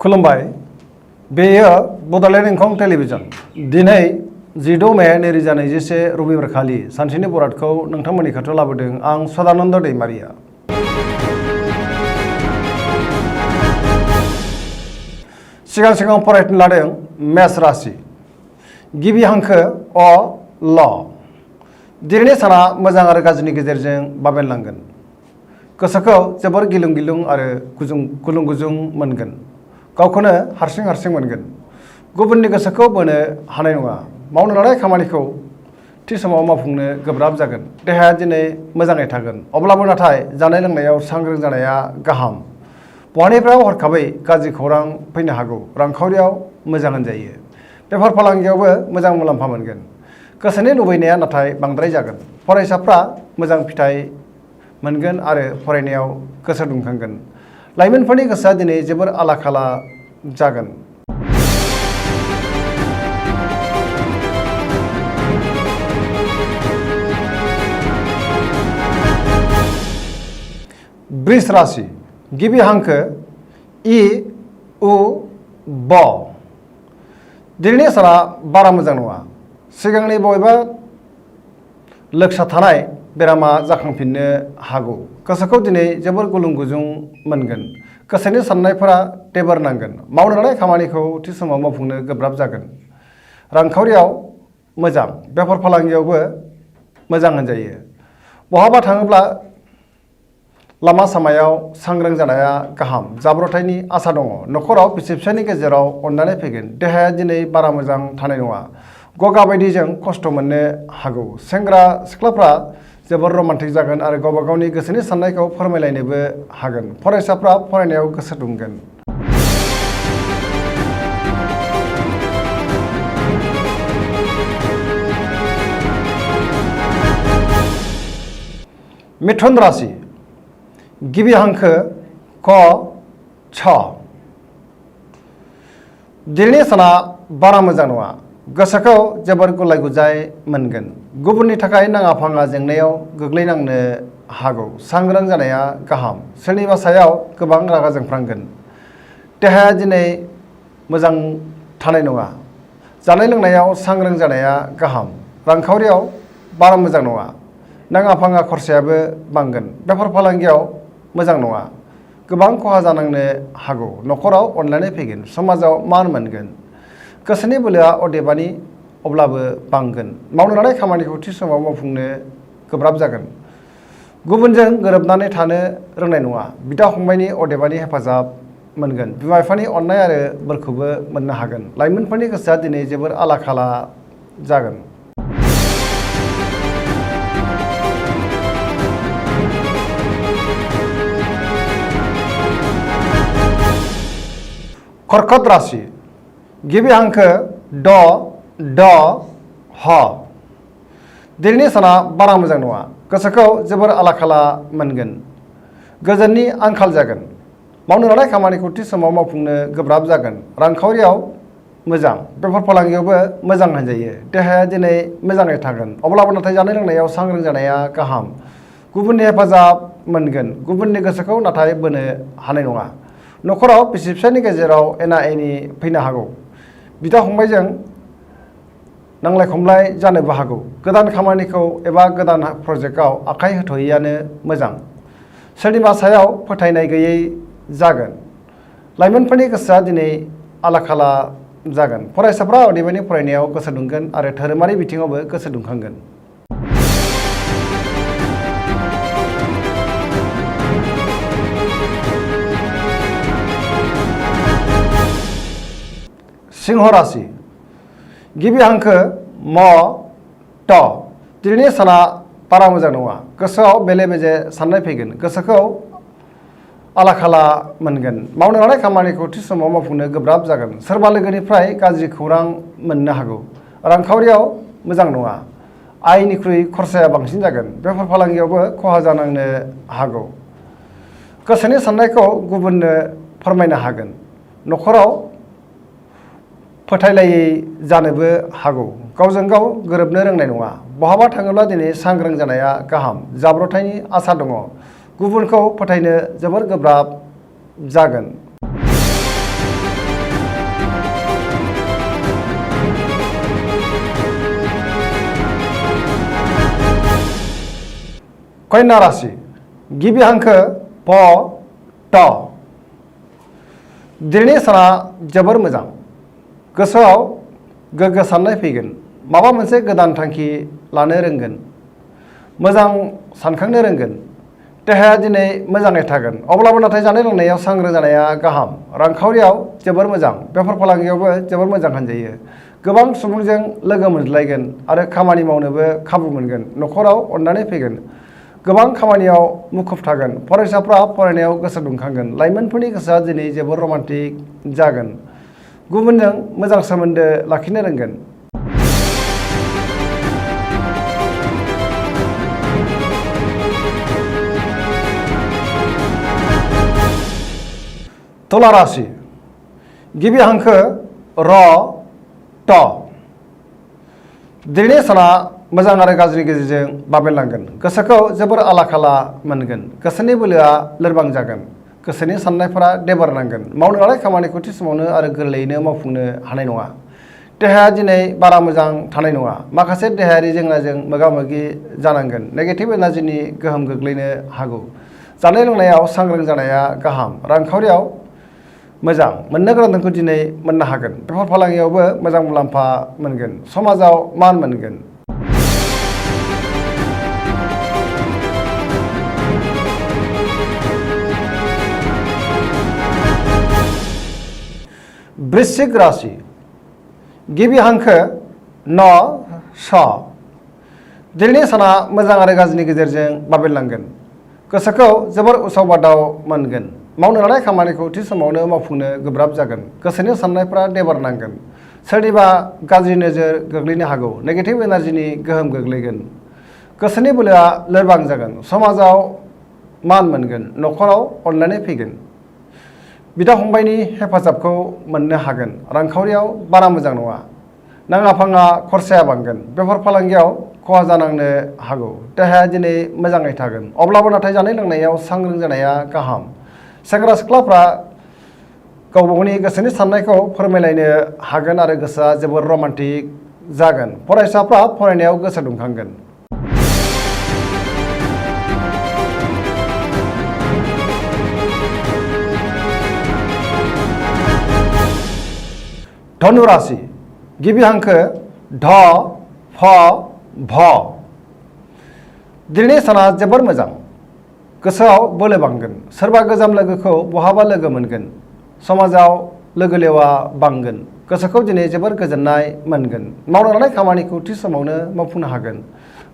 खुलुमबाय बेयो बड'लेण्ड इंखं टेलिभिजन दिनै 16 मे 2021 रबिबार खालि सानसेनि बरादखौ नोंथांमोननि खाथियाव लाबोदों आं सदानन्द दैमारिया। सिगां फरायनो लादों मेष राशि गिबि हांखो अ ल दिनैनि साना मोजां आरो गाज्रिनि गेजेरजों बाबेनलांगोन। गोसोखौ जोबोर गिलुं आरो गुलुं मोनगोन। गावखौनो हारसिं मोनगोन। गुबुननि गोसोखौ बोनो हानाय नङा। मावनो लानाय खामानिखौ थि समाव मावफुंनो गोब्राब जागोन। देहाया दिनै मोजाङै थागोन। अब्लाबो नाथाय जानाय लोंनायाव सांग्रां जानाया गाहाम। बहानिफ्राय हरखाबै गाज्रि खौरां फैनो हागौ। रांखावरियाव मोजां होनजायो। बेफार फालांगियावबो मोजां मुलाम्फा मोनगोन। गोसोनि लुबैनाया नाथाय बांद्राय जागोन। फरायसाफ्रा मोजां फिथाइ मोनगोन आरो फरायनायाव गोसो दुंखांगोन। लाइमोनफोरनि गोसोआ दिनै जोबोर आला-खाला जागोन। वृष राशि गिबि हांखो इ उ ब दिनैनि साना बारा मोजां नङा। सिगांनि बबेबा लोगसा थानाय बेरामा जाखांफिननो हागौ। गोसोखौ दिनै जोबोर गुलुं मोनगोन। गोसोनि साननायफोरा टेबोर नांगोन। मावनो लानाय खामानिखौ थि समाव मावफुंनो गोब्राब जागोन। रांखावरियाव मोजां। बेफार फालांगियावबो मोजां होनजायो। बहाबा थाङोब्ला लामा सामायाव सांग्रां जानाया गाहाम। जाब्रबथायनि आसा दङ। न'खराव बिसि-फिसायनि गेजेराव अननानै फैगोन। देहाया दिनै बारा मोजां थानाय नङा। गगा बायदिजों खस्थ' मोननो हागौ। सेंग्रा सिख्लाफ्रा जोबोर रमान्टिक जागोन आरो गावबा गावनि गोसोनि साननायखौ फोरमायलायनोबो हागोन। फरायसाफ्रा फरायनायाव गोसो दुंगोन। मिथुन राशि गिबि हांखो क छ दिनैनि साना बारा मोजां नङा। गोसोखौ जोबोर गुलाय-गुजाय मोनगोन। गुबुननि थाखाय नाङा-फाङा जेंनायाव गोग्लैनांनो हागौ। सांग्रां जानाया गाहाम। सोरनिबा सायाव गोबां रागा जोंफ्लांगोन। देहाया दिनै मोजां थानाय नङा। जानाय लोंनायाव सांग्रां जानाया गाहाम। रांखावरियाव बारा मोजां नङा। नाङा-फाङा खरसायाबो बांगोन। बेफार फालांगियाव मोजां नङा। गोबां खहा जानांनो हागौ। न'खराव अनलायनाय फैगोन। समाजाव मान मोनगोन। गोसोनि बोलोआ अदेबानि अब्लाबो बांगोन। मावनो लानाय खामानिखौ थि समाव मावफुंनो गोब्राब जागोन। गुबुनजों गोरोबनानै थानो रोंनाय नङा। बिदा-फंबायनि अदेबानि हेफाजाब मोनगोन। बिमा-बिफानि अननाय आरो बोरखौबो मोननो हागोन। लाइमोनफोरनि गोसोआ दिनै जोबोर आला-खाला जागोन। कर्कट राशि गिबि हांखो ड ड ह दिनैनि साना बारा मोजां नङा। गोसोखौ जोबोर आला-खाला मोनगोन। गोजोननि आंखाल जागोन। मावनो लानाय खामानिखौ थि समाव मावफुंनो गोब्राब जागोन। रांखावरियाव मोजां। बेफार फालांगियावबो मोजां होनजायो। देहाया दिनै मोजाङै थागोन। अब्लाबो नाथाय जानाय लोंनायाव सांग्रां जानाया गाहाम। गुबुननि हेफाजाब मोनगोन। गुबुननि गोसोखौ नाथाय बोनो हानाय नङा। न'खराव बिसि-फिसायनि गेजेराव एना-एनि फैनो हागौ। बिदा-फंबायजों नांलाय-खमलाय जानोबो हागौ। गोदान खामानिखौ एबा गोदान प्रजेक्टआव आखाइ होथ'यैआनो मोजां। सोरनिबा सायाव फोथायनाय गैयै जागोन। लाइमोनफोरनि गोसोआ दिनै आला-खाला जागोन। फरायसाफ्रा अदेबानि फरायनायाव गोसो दुंगोन आरो धोरोमारि बिथिङावबो गोसो दुंखांगोन। सिंह राशि गिबि हांखो म ट दिनैनि साना बारा मोजां नङा। गोसोआव बेले-बेजे साननाय फैगोन। गोसोखौ आला-खाला मोनगोन। मावनो लानाय खामानिखौ थि समाव मावफुंनो गोब्राब जागोन। सोरबा लोगोनिफ्राय गाज्रि खौरां मोननो हागौ। रांखावरियाव मोजां नङा। आयनिख्रुइ खरसाया बांसिन जागोन। बेफार फालांगियावबो खहा जानांनो हागौ। गोसोनि साननायखौ गुबुननो फोरमायनो हागोन। न'खराव फोथायलायै जानोबो हागौ। गावजों गाव गोरोबनो रोंनाय नङा। बहाबा थाङोब्ला दिनै सांग्रां जानाया गाहाम। जाब्रबथायनि आसा दङ। गुबुनखौ फोथायनो जोबोर गोब्राब जागोन। कन्या राशि गिबि हांखो प ट दिनैनि साना जोबोर मोजां गोसोआव गोग्गो साननाय फैगोन माबा मोनसे गोदान थांखि लानो रोंगोन मोजां सानखांनो रोंगोन देहाया दिनै मोजाङै थागोन अब्लाबो नाथाय जानाय लोंनायाव सांग्रां जानाया गाहाम रांखावरियाव जोबोर मोजां बेफार फालांगियावबो जोबोर मोजां होनजायो गोबां सुबुंजों लोगो मोनज्लायगोन आरो खामानि मावनोबो खाबु मोनगोन न'खराव अननानै फैगोन गोबां खामानियाव मुखुब थागोन फरायसाफ्रा फरायनायाव गोसो दुंखांगोन लाइमोनफोरनि गोसोआ दिनै जोबोर रमान्टिक जागोन गुबुनजों मोजां सोमोन्दो लाखिनो रोंगोन तुला राशि गिबि हांखो र ट दिनैनि साना मोजां आरो गाज्रि गेजेरजों बाबेनलांगोन गोसोखौ जोबोर आला खाला मोनगोन गोसोनि बोलोआ लोरबां जागोन गोसोनि साननायफोरा देबार नांगोन मावनो लानाय खामानिखौ थि समावनो आरो गोरलैयैनो मावफुंनो हानाय नङा देहाया दिनै बारा मोजां थानाय नङा माखासे देहायारि जेंनाजों मोगा मोगि जानांगोन नेगेटिभ एनार्जिनि गोहोम गोग्लैनो हागौ जानाय लोंनायाव सांग्रां जानाया गाहाम रांखावरियाव मोजां मोननो गोनांखौ दिनै मोननो हागोन बेफार फालांगियावबो मोजां मुलाम्फा मोनगोन समाजाव मान मोनगोन वृश्चिक राशि गिबि हांखो न स दिनैनि साना मोजां आरो गाज्रिनि गेजेरजों बाबेनलांगोन गोसोखौ जोबोर उसाव बादाव मोनगोन मावनो लानाय खामानिखौ थि समावनो मावफुंनो गोब्राब जागोन गोसोनि साननायफ्रा देबार नांगोन सोरनिबा गाज्रि नोजोर गोग्लैनो हागौ नेगेटिभ एनार्जिनि गोहोम गोग्लैगोन गोसोनि बोलोआ लोरबां जागोन समाजाव मान मोनगोन न'खराव अनलायनाय फैगोन बिदा फंबायनि हेफाजाबखौ मोननो हागोन रांखावरियाव बारा मोजां नङा नाङा फाङा खरसाया बांगोन बेफार फालांगियाव खहा जानांनो हागौ देहाया दिनै मोजाङै थागोन अब्लाबो नाथाय जानाय लोंनायाव सांग्रां जानाया गाहाम सेंग्रा सिख्लाफ्रा गावबा गावनि गोसोनि साननायखौ फोरमायलायनो हागोन आरो गोसोआ जोबोर रमान्टिक जागोन फरायसाफ्रा फरायनायाव गोसो दुंखांगोन धनु राशि गिबि हांखो ढ फ भ दिनैनि साना जोबोर मोजां गोसोआव बोलो बांगोन सोरबा गोजाम लोगोखौ बहाबा लोगो मोनगोन समाजाव लोगो लेवा बांगोन गोसोखौ दिनै जोबोर गोजोननाय मोनगोन मावनो लानाय खामानिखौ थि समावनो मावफुंनो हागोन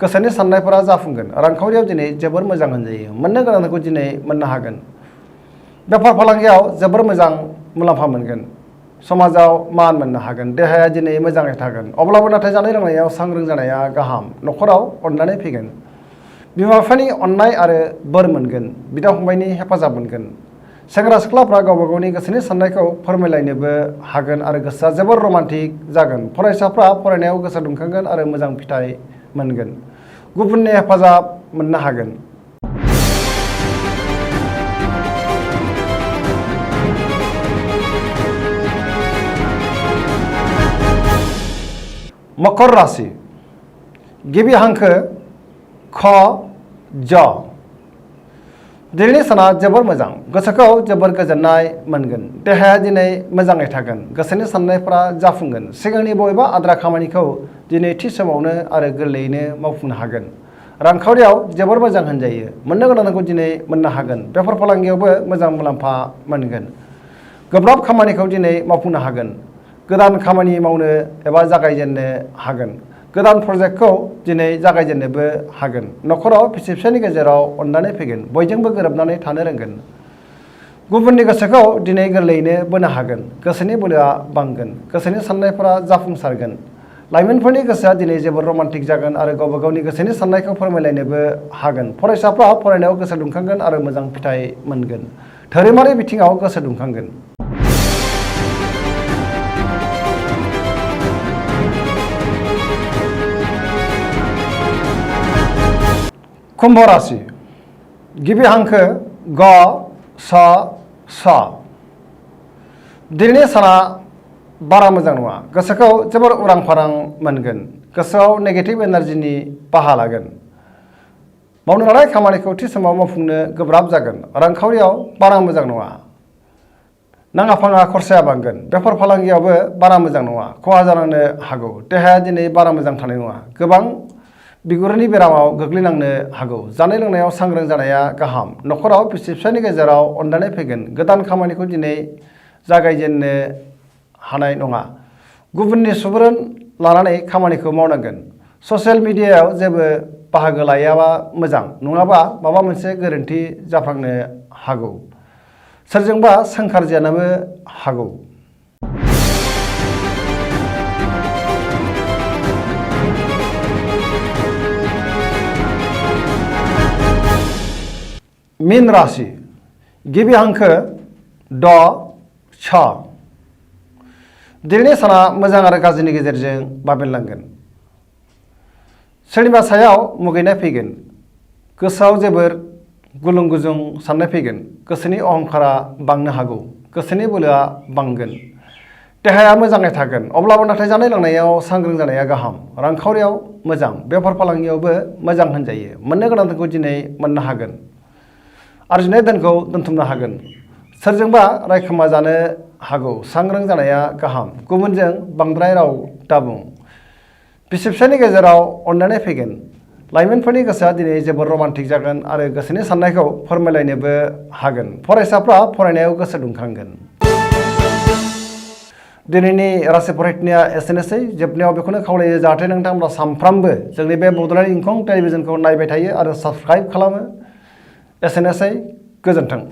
गोसोनि साननायफोरा जाफुंगोन रांखावरियाव दिनै जोबोर मोजां होनजायो मोननो गोनांखौ दिनै मोननो हागोन बेफार फालांगियाव जोबोर मोजां मुलाम्फा मोनगोन समाजाव मान मोननो हागोन देहाया दिनै मोजाङै थागोन अब्लाबो नाथाय जानाय लोंनायाव सांग्रां जानाया गाहाम न'खराव अननानै फैगोन बिमा बिफानि अननाय आरो बोर मोनगोन बिदा फंबायनि हेफाजाब मोनगोन सेंग्रा सिख्लाफ्रा गावबा गावनि गोसोनि साननायखौ फोरमायलायनोबो हागोन आरो गोसोआ जोबोर रमान्टिक जागोन फरायसाफ्रा फरायनायाव गोसो दुंखांगोन आरो मोजां फिथाइ मोनगोन गुबुननि हेफाजाब मोननो हागोन मकर राशि गिबि हांखो ख ज दिनैनि साना जोबोर मोजां गोसोखौ जोबोर गोजोननाय मोनगोन देहाया दिनै मोजाङै थागोन गोसोनि साननायफ्रा जाफुंगोन सिगांनि बबेबा आद्रा खामानिखौ दिनै थि समावनो आरो गोरलैयैनो मावफुंनो हागोन रांखावरियाव जोबोर मोजां होनजायो मोननो गोनांखौ दिनै मोननो हागोन बेफार फालांगियावबो मोजां मुलाम्फा मोनगोन गोब्राब खामानिखौ दिनै मावफुंनो हागोन गोदान खामानि मावनो एबा जागायजेननो हागोन गोदान प्रजेक्टखौ दिनै जागायजेननोबो हागोन न'खराव बिसि फिसायनि गेजेराव अननानै फैगोन बयजोंबो गोरोबनानै थानो रोंगोन गुबुननि गोसोखौ दिनै गोरलैयैनो बोनो हागोन गोसोनि बोलोआ बांगोन गोसोनि साननायफोरा जाफुंसारगोन लाइमोनफोरनि गोसोआ दिनै जोबोर रमान्टिक जागोन आरो गावबा गावनि गोसोनि साननायखौ फोरमायलायनोबो हागोन फरायसाफ्रा फरायनायाव गोसो दुंखांगोन आरो मोजां फिथाइ मोनगोन धोरोमारि बिथिङाव गोसो दुंखांगोन कुंभ राशि गिबि हांखो ग स स दिनैनि साना बारा मोजां नङा गोसोखौ जोबोर उरां फारां मोनगोन गोसोआव नेगेटिभ एनार्जिनि बाहा लागोन मावनो लानाय खामानिखौ थि समाव मावफुंनो गोब्राब जागोन। रांखावरियाव बारा मोजां नङा। नाङा फाङा खरसाया बांगोन। बेफार फालांगियावबो बारा मोजां नङा। खहा जालांनो हागौ। देहाया दिनै बारा मोजां थानाय नङा। गोबां बिगुरनि बेरामाव गोग्लैनांनो हागौ। जानाय लोंनायाव सांग्रां जानाया गाहाम। न'खराव बिसि फिसायनि गेजेराव अनलायनाय फैगोन। गोदान खामानिखौ दिनै जागायजेननो हानाय नङा। गुबुननि सुबुरुन लानानै खामानिखौ मावनांगोन। ससियेल मिडियायाव जेबो बाहागो लायाबा मोजां, नङाबा माबा मोनसे गोरोन्थि जाफ्लांनो हागौ। सोरजोंबा सोंखारजानोबो हागौ। मीन राशि गिबि हांखो ड छ। दिनैनि साना मोजां आरो गाज्रिनि गेजेरजों बाबेनलांगोन। सोरनिबा सायाव मुगैनाय फैगोन। गोसोआव जोबोर गुलुं गुजुं साननाय फैगोन। गोसोनि अहंकारा बांनो हागौ। गोसोनि बोलोआ बांगोन। देहाया मोजाङै थागोन। अब्लाबो नाथाय जानाय लोंनायाव सांग्रां जानाया गाहाम। रांखावरियाव मोजां। बेफार फालांगियावबो मोजां होनजायो। मोननो गोनांखौ दिनै मोननो हागोन। आरजिनाय धोनखौ दोनथुमनो हागोन। सोरजोंबा रायखोमा जानो हागौ। सांग्रां जानाया गाहाम। गुबुनजों बांद्राय राव दाबुं। बिसि फिसायनि गेजेराव अनलायनाय फैगोन। लाइमोनफोरनि गोसोआ दिनै जोबोर रमान्टिक जागोन आरो गोसोनि साननायखौ फोरमायलायनोबो हागोन। फरायसाफ्रा फरायनायाव गोसो दुंखांगोन। दिनैनि राशि फरायथिनाया एसेनोसै। जोबनायाव बेखौनो खावलायो जाहाथे नोंथांमोना सानफ्रामबो जोंनि बे बड'लेण्ड इंखं टेलिभिजनखौ नायबाय थायो आरो साबस्क्राइब खालामो। एसेनोसै। गोजोन्थों।